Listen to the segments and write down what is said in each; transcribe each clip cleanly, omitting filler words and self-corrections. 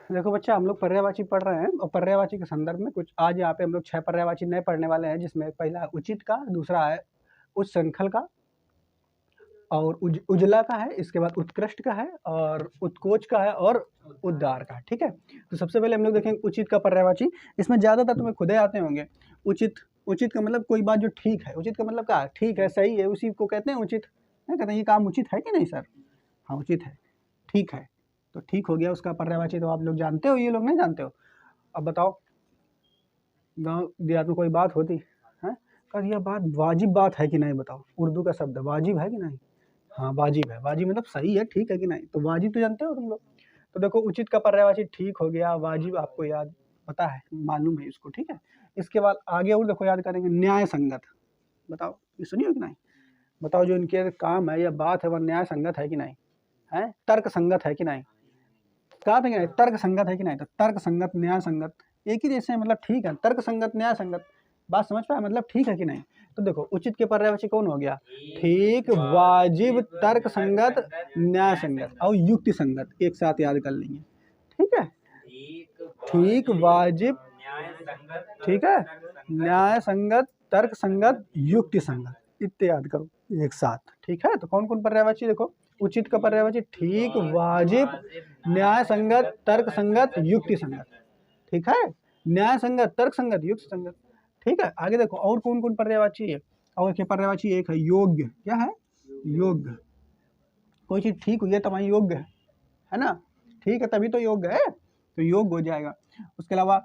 देखो बच्चा, हम लोग पर्यायवाची पढ़ रहे हैं और पर्यायवाची के संदर्भ में कुछ आज यहाँ पे हम लोग 6 पर्यायवाची नए पढ़ने वाले हैं, जिसमें पहला है उचित का, दूसरा है उच्च श्रृंखल का, और उजला का है, इसके बाद उत्कृष्ट का है, और उत्कोच का है, और उद्गार का है। ठीक है, तो सबसे पहले हम लोग देखेंगे उचित का पर्यायवाची। इसमें ज़्यादातर तुम्हें खुदे आते होंगे। उचित, उचित का मतलब कोई बात जो ठीक है। उचित का मतलब क्या है? ठीक है, सही है, उसी को कहते हैं उचित। नहीं कहते हैं ये काम उचित है कि नहीं सर? हाँ, उचित है, ठीक है, तो ठीक हो गया उसका पर्यायवाची। तो आप लोग जानते हो, ये लोग नहीं जानते हो? अब बताओ, गाँव देहात में कोई बात होती है, कल यह बात वाजिब बात है कि नहीं? बताओ, उर्दू का शब्द वाजिब है कि नहीं? हाँ, वाजिब है। वाजिब मतलब सही है, ठीक है कि नहीं? तो वाजिब तो जानते हो तुम लोग। तो देखो, उचित का पर्यायवाची ठीक हो गया, वाजिब आपको याद पता है, मालूम है इसको। ठीक है, इसके बाद आगे और देखो, याद करेंगे न्याय संगत। बताओ, ये सुनिए कि नहीं? बताओ, जो इनके काम है या बात है वह न्याय संगत है कि नहीं? है तर्क संगत है कि नहीं? कहा था कि नहीं तर्क संगत है कि नहीं? तो तर्क संगत, न्याय संगत एक ही जैसे, मतलब ठीक है। तर्क संगत, न्याय संगत, बात समझ पाया? मतलब ठीक है कि नहीं? तो देखो, उचित के पर्यायवाची कौन हो गया? ठीक, वाजिब, तर्क संगत, न्याय संगत और युक्ति संगत, एक साथ याद कर लेंगे। ठीक है, ठीक, वाजिब, ठीक है, न्याय संगत, तर्क संगत, युक्ति संगत, इतने याद करो एक साथ। ठीक है, तो कौन कौन पर्यायवाची देखो। उचित का पर्यायवाची ठीक, वाजिब, न्याय संगत, तर्क संगत, युक्ति संगत। ठीक है, न्याय संगत, तर्क संगत, युक्ति संगत। ठीक है, आगे देखो और कौन कौन पर्यायवाची है। और क्या पर्यायवाची? एक है योग्य। क्या है? योग्य। कोई चीज ठीक हुई है तो वही योग्य है ना? ठीक है, तभी तो योग्य है, तो योग्य हो जाएगा। उसके अलावा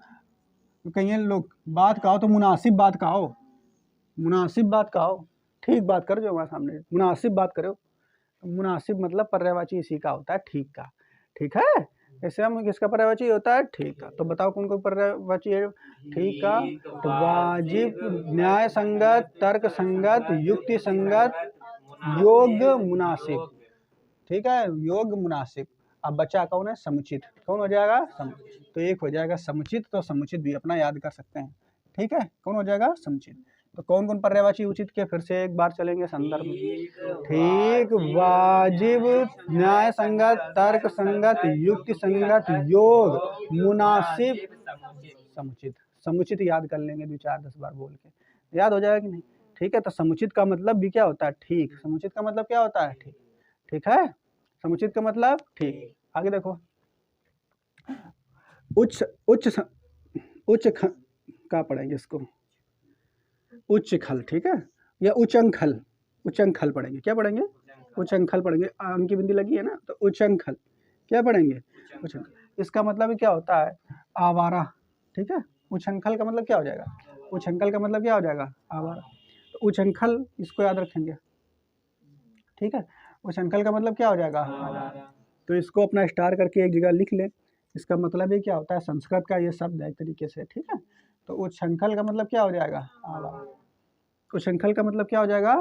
कहीं लोग बात कहो तो मुनासिब बात कहो, मुनासिब बात कहो, ठीक बात कर जो हमारे सामने, मुनासिब बात करो। मुनासिब मतलब पर्यायवाची इसी का होता है, ठीक का। ठीक है, ऐसे हम किसका पर्यायवाची होता है? ठीक का। तो बताओ कौन कौन पर्यायवाची है ठीक का? तो वाजिब, न्याय संगत, तर्क संगत, युक्ति संगत, योग्य, मुनासिब। ठीक है, योग्य, मुनासिब। अब बच्चा कौन है? समुचित। कौन हो जाएगा? समुचित। तो एक हो जाएगा समुचित, तो समुचित भी अपना याद कर सकते हैं। ठीक है, कौन हो जाएगा? समुचित। तो कौन कौन पर्यायवाची उचित के? फिर से एक बार चलेंगे संदर्भ में। ठीक, वाजिब, न्याय संगत, तर्क संगत, युक्ति संगत, योग, मुनासिब, समुचित। समुचित याद कर लेंगे 2 4 10 बार बोल के, याद हो जाएगा कि नहीं? ठीक है, तो समुचित का मतलब भी क्या होता है? ठीक। समुचित का मतलब क्या होता है? ठीक। ठीक है, समुचित का मतलब ठीक। आगे देखो, उच्च, उच्च क्या पढ़ेंगे इसको? उच्च खल। ठीक है, या उच्चंखल, उच्चंखल पढ़ेंगे। क्या पढ़ेंगे? उच्चंखल पढ़ेंगे। आम की बिंदी लगी है ना, तो उच्चंखल क्या पढ़ेंगे? उच्चंखल। इसका मतलब भी क्या होता है? आवारा। ठीक है, उच्चंखल का मतलब क्या हो जाएगा? उच्चंखल का मतलब क्या हो जाएगा? आवारा। तो उच्चंखल इसको याद रखेंगे। ठीक है, उच्चंखल का मतलब क्या हो जाएगा? आवारा। तो इसको अपना स्टार करके एक जगह लिख ले। इसका मतलब ये क्या होता है? संस्कृत का ये शब्द है एक तरीके से। ठीक है, तो उच्छृंखल का मतलब क्या हो जाएगा? आवारा। उच्छृंखल का मतलब क्या हो जाएगा?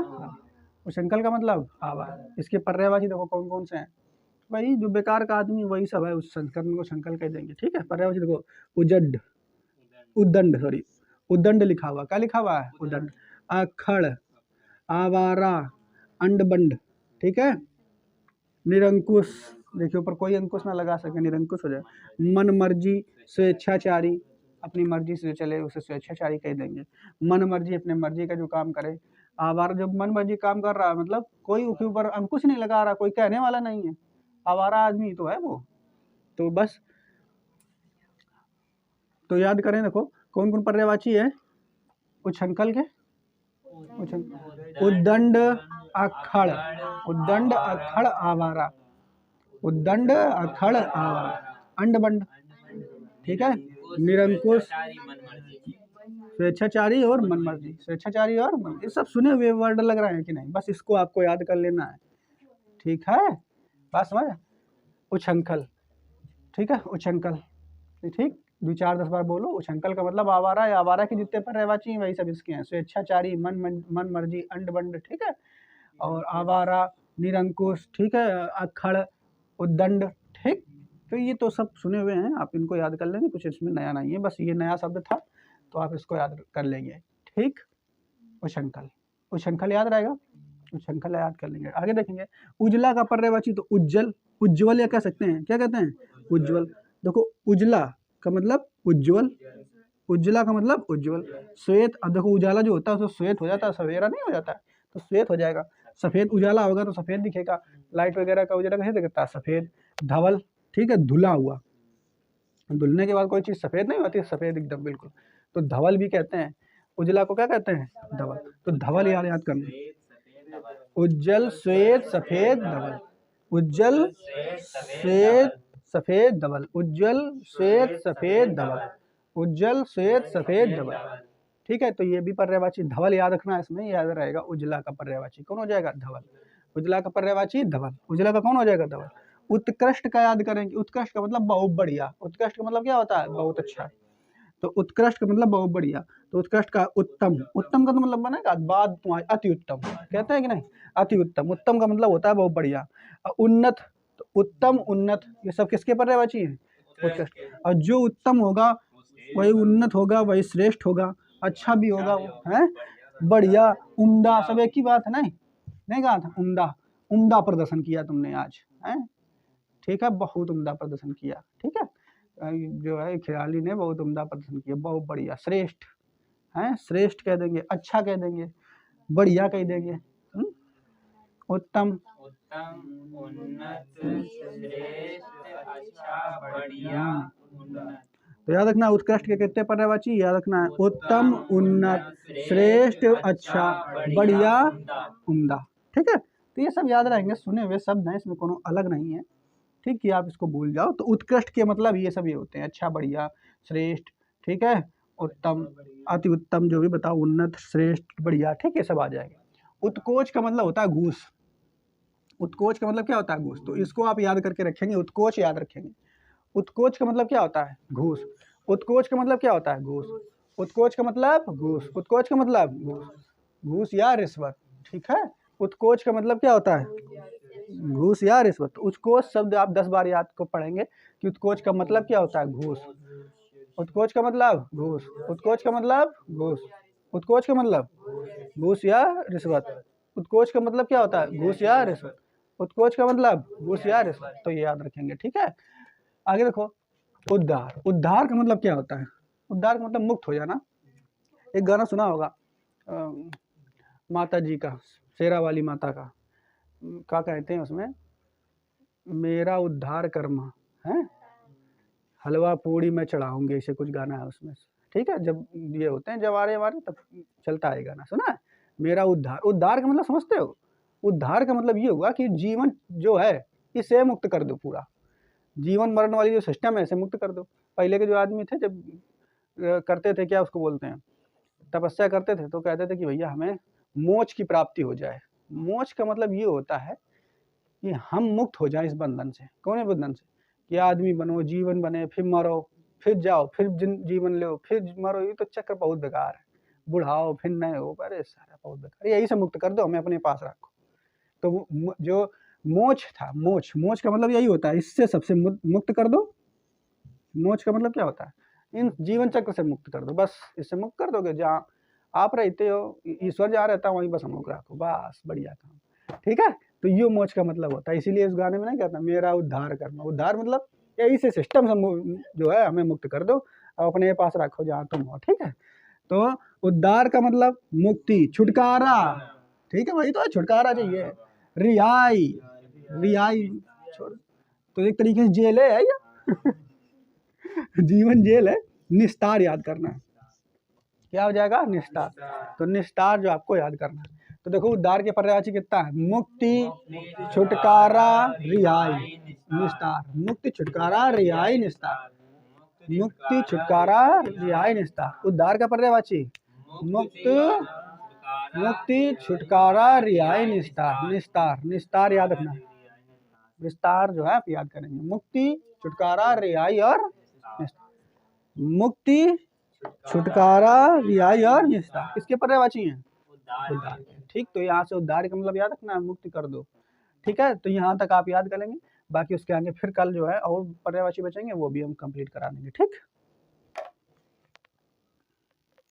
उच्छृंखल का मतलब आवारा। इसके पर्यायवाची देखो कौन कौन से हैं। वही जो बेकार का आदमी वही सब है, उस संस्कृत में उच्छृंखल कह देंगे। ठीक है, पर्यायवाची देखो, उजड, उद्दंड, सॉरी उद्दंड लिखा हुआ। क्या लिखा हुआ है? उद्दंड। अखड़, आवारा, अंडबंड। ठीक है, निरंकुश, देखिए ऊपर कोई अंकुश ना लगा सके, निरंकुश हो जाए। मन मर्जी, स्वेच्छाचारी, अपनी मर्जी से चले उसे स्वेच्छाचारी कह देंगे। मन मर्जी, अपने मर्जी का जो काम करे। आवारा, जब मन मर्जी काम कर रहा है मतलब कोई उसके ऊपर अंकुश नहीं लगा रहा, कोई कहने वाला नहीं है, आवारा आदमी तो है वो। तो बस, तो याद करें, देखो कौन कौन पर्यायवाची है उच्छृंखल के? उद्दंड, अखड़, उद्दंड, अखड़, आवारा, उद्दंड, अखड़, आवारा, अंडबंड। ठीक है, निरंकुश, स्वेच्छाचारी और मनमर्जी। स्वेच्छाचारी और मन, ये सब सुने हुए वर्ड लग रहे हैं कि नहीं? बस इसको आपको याद कर लेना है। ठीक है, बात समझ? उच्छृंखल। ठीक है, उच्छृंखल। ठीक, 2 4 10 बार बोलो। उच्छृंखल का मतलब आवारा है, आवारा के जितने पर्यायवाची हैं वही सब इसके हैं। स्वेच्छाचारी, मन मर्जी, अंडबंड। ठीक है, और आवारा, निरंकुश। ठीक है, अखड़, उद्दंड। ठीक, तो ये तो सब सुने हुए हैं, आप इनको याद कर लेंगे, कुछ इसमें नया नहीं है, बस ये नया शब्द था तो आप इसको याद कर लेंगे। ठीक, उच्छृंखल, उच्छृंखल याद रहेगा, उच्छृंखल याद कर लेंगे। आगे देखेंगे, उजला का पर्यायवाची तो उज्जवल, उज्ज्वल या कह सकते हैं, क्या कहते हैं? उज्ज्वल। देखो उजला का मतलब उज्जवल, उज्जला का मतलब उज्जवल। श्वेत, अब देखो उजाला जो होता है उसको श्वेत हो जाता है, सवेरा नहीं हो जाता है, तो श्वेत हो जाएगा। सफेद उजाला होगा तो सफेद दिखेगा, लाइट वगैरह का उजाला कैसे दिखता है, सफेद। धवल, ठीक है, धुला हुआ, धुलने के बाद कोई चीज सफेद नहीं होती, सफेद एकदम बिल्कुल, तो धवल भी कहते हैं। उजला को क्या कहते हैं, धवल। तो धवल याद याद करना, उज्जल श्वेत सफेद धवल, उज्जल श्वेत सफेद धवल, उज्जवल श्वेत सफेद धवल, उज्जवल श्वेत सफेद धवल। ठीक है, तो ये भी पर्यायवाची धवल याद रखना है, इसमें याद रहेगा। उजला का पर्यायवाची कौन हो जाएगा, धवल। उजला का पर्यायवाची धवल, उजला का कौन हो जाएगा, धवल। उत्कृष्ट का याद करेंगे, उत्कृष्ट का मतलब बहुत बढ़िया, उत्कृष्ट का मतलब क्या होता है, बहुत अच्छा। तो उत्कृष्ट का मतलब बहुत बढ़िया, तो उत्कृष्ट का उत्तम, उत्तम का तो मतलब बनेगा बाद, अति उत्तम कहते हैं कि नहीं, अति उत्तम। उत्तम का मतलब होता है बहुत बढ़िया। उन्नत, तो उत्तम उन्नत ये सब किसके पर्यायवाची है, उत्कृष्ट। और जो उत्तम होगा वही उन्नत होगा, वही श्रेष्ठ होगा, अच्छा भी होगा वो, है बढ़िया, उम्दा, सब एक ही बात है। नहीं कहा था, उम्दा, उम्दा प्रदर्शन किया तुमने आज, है ठीक है, बहुत उम्दा प्रदर्शन किया। ठीक है, जो है खिलाड़ी ने बहुत उम्दा प्रदर्शन किया, बहुत बढ़िया। श्रेष्ठ है, श्रेष्ठ कह देंगे, अच्छा कह देंगे, बढ़िया कह देंगे। उत्तम, तो याद रखना उत्कृष्ट के कितने पर्यायवाची, याद रखना है उत्तम, उन्नत, श्रेष्ठ, अच्छा, बढ़िया, उम्दा। ठीक है, तो ये सब याद रहेंगे, सुने हुए शब्द हैं, इसमें कोनो अलग नहीं है। ठीक है, आप इसको भूल जाओ। तो उत्कृष्ट के मतलब ये सब ये होते हैं, अच्छा, बढ़िया, श्रेष्ठ, ठीक है, उत्तम, अति उत्तम, जो भी बताओ, उन्नत, श्रेष्ठ, बढ़िया, ठीक है, सब आ जाएगा। उत्कोच का मतलब होता है घूस, उत्कोच का मतलब क्या होता है, घूस। तो इसको आप याद करके रखेंगे, उत्कोच याद रखेंगे। उत्कोच का मतलब क्या होता है, घूस। उत्कोच का मतलब क्या होता है, घूस। उत्कोच का मतलब घूस, उत्कोच का मतलब घूस, घूस या रिश्वत। ठीक है, उत्कोच का मतलब क्या होता है, घूस या रिश्वत। उत्कोच शब्द आप 10 बार याद को पढ़ेंगे कि उत्कोच का मतलब क्या होता है, घूस। उत्कोच का मतलब घूस, उत्कोच का मतलब घूस, उत्कोच का मतलब घूस या रिश्वत। उत्कोच का मतलब क्या होता है, घूस या रिश्वत। उत्कोच का मतलब घूस या रिश्वत, तो ये याद रखेंगे। ठीक है, आगे देखो, उद्धार। उद्धार का मतलब क्या होता है, उद्धार का मतलब मुक्त हो जाना। एक गाना सुना होगा माता जी का, शेरा वाली माता का, क्या कहते हैं उसमें, मेरा उद्धार कर्मा है, हलवा पूड़ी मैं चढ़ाऊंगी, ऐसे कुछ गाना है उसमें। ठीक है, जब ये होते हैं जवारे हमारे तब चलता है गाना, सुना है। मेरा उद्धार, उद्धार का मतलब समझते हो, उद्धार का मतलब ये हुआ कि जीवन जो है इसे मुक्त कर दो, पूरा जीवन मरण वाली जो सिस्टम है इसे मुक्त कर दो। पहले के जो आदमी थे जब करते थे, क्या उसको बोलते हैं, तपस्या करते थे, तो कहते थे कि भैया हमें मोक्ष की प्राप्ति हो जाए। मोक्ष का मतलब ये होता है कि हम मुक्त हो जाएं इस बंधन से। कौन है बंधन से, कि आदमी बनो, जीवन बने, फिर मरो, फिर जाओ, फिर जीवन लो, फिर मरो, ये तो चक्र बहुत बेकार है। बुढ़ाओ फिर नए हो, अरे सारा बहुत बेकार, यही से मुक्त कर दो, हमें अपने पास रखो। तो जो मोक्ष था, मोक्ष, मोक्ष का मतलब यही होता है, इससे सबसे मुक्त कर दो। मोक्ष का मतलब क्या होता है, इन जीवन चक्र से मुक्त कर दो, बस इससे मुक्त कर दोगे। जहाँ आप रहते हो, ईश्वर जहाँ रहता है वहीं बस हम लोग रखो, बस बढ़िया काम। ठीक है, तो ये मोक्ष का मतलब होता है। इसीलिए इस गाने में नहीं कहता मेरा उद्धार करना, उद्धार मतलब यही से सिस्टम से जो है हमें मुक्त कर दो और अपने पास रखो जहाँ तुम हो। ठीक है, तो उद्धार का मतलब मुक्ति, छुटकारा। ठीक है, वही तो है, छुटकारा चाहिए, रिहाई, रिहाई छोड़, तो एक तरीके से जेल है या जीवन जेल है। निस्तार याद करना है, क्या हो जाएगा, निस्तार। तो निस्तार जो आपको याद करना है। तो देखो उद्धार के पर्यायवाची कितना है, मुक्ति, छुटकारा, रिहाई, निस्तार। मुक्ति, छुटकारा, रिहाई, निस्तार। मुक्ति, छुटकारा, रिहाई, निस्तार। उद्धार का पर्यायवाची मुक्त, मुक्ति, छुटकारा, रिहाई, निस्तार। निस्तार, निस्तार याद रखना, विस्तार जो है आप याद करेंगे। मुक्ति, छुटकारा, रिहाई और निस्तार। मुक्ति, छुटकारा, रिहाई और निस्तार किसके पर्यायवाची हैं, उद्धार के। ठीक, तो यहाँ से उद्धार का मतलब याद रखना है, मुक्ति कर दो। ठीक है, तो यहाँ तक आप याद करेंगे, बाकी उसके आगे फिर कल जो है और पर्यायवाची बचेंगे वो भी हम कंप्लीट करा देंगे। ठीक।